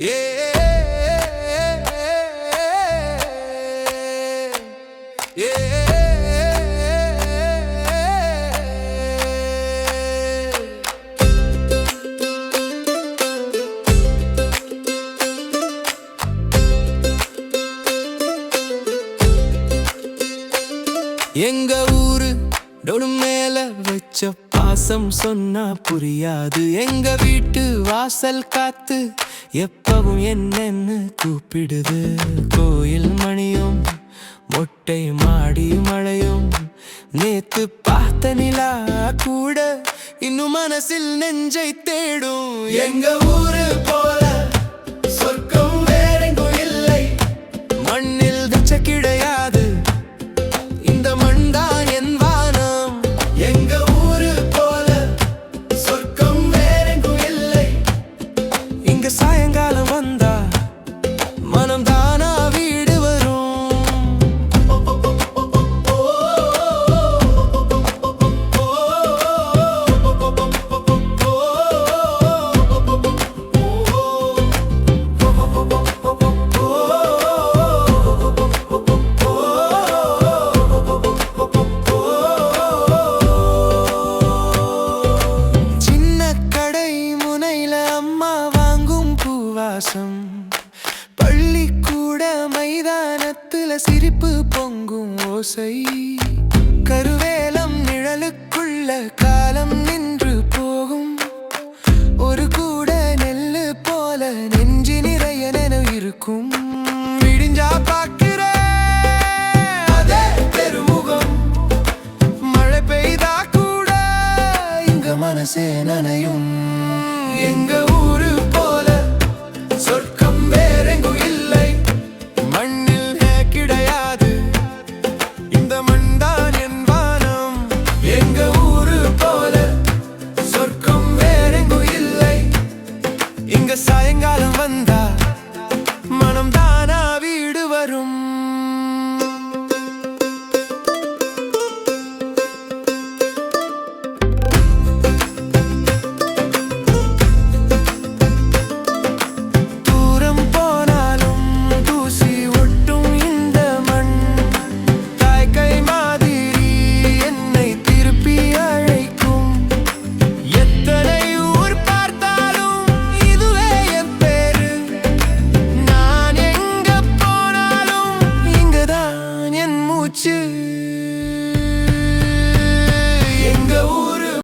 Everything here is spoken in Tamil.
எங்க ஊரு டொடு மேல வச்ச பாசம் சொன்னா புரியாது. எங்க வீட்டு வாசல் காத்து எப்பவும் என்னன்னு கூப்பிடுது. கோயில் மணியும் மொட்டை மாடி மழையும் நேத்து பார்த்த நிலா கூட இன்னும் மனசில் நெஞ்சை தேடும். எங்க ஊரு போல சொர்க்கம் வேறெங்கும் இல்லை. மண்ணில் தச்ச கிடையாது, இந்த மண்தான் என் வானம். எங்க ஊரு போல சொர்க்கம் வேறெங்கும் இல்லை. இங்க சாயங்காலம் வந்தா மனம் தானா வீடு வரும். பள்ளிக்கூட மைதானத்துல சிரிப்பு பொங்கும் ஓசை. கருவேலம் நிழலுக்குள்ள காலம் நின்று போகும். ஒரு கூட நெல்லு போல நெஞ்சு நிறைய நினைவு இருக்கும். விடிஞ்சா பார்க்கிற அதே பெருமுகம். மழை பெய்தா கூட இங்க மனசே நனையும். எங்க ஊரு போல சொர்க்கம் வேறெங்கும் இல்லை. மண்ணில் கிடையாது, இந்த மண்தான் என் வானம். எங்க ஊரு போல சொர்க்கம் வேறெங்கும் இல்லை. இங்க சாயங்காலம் வந்து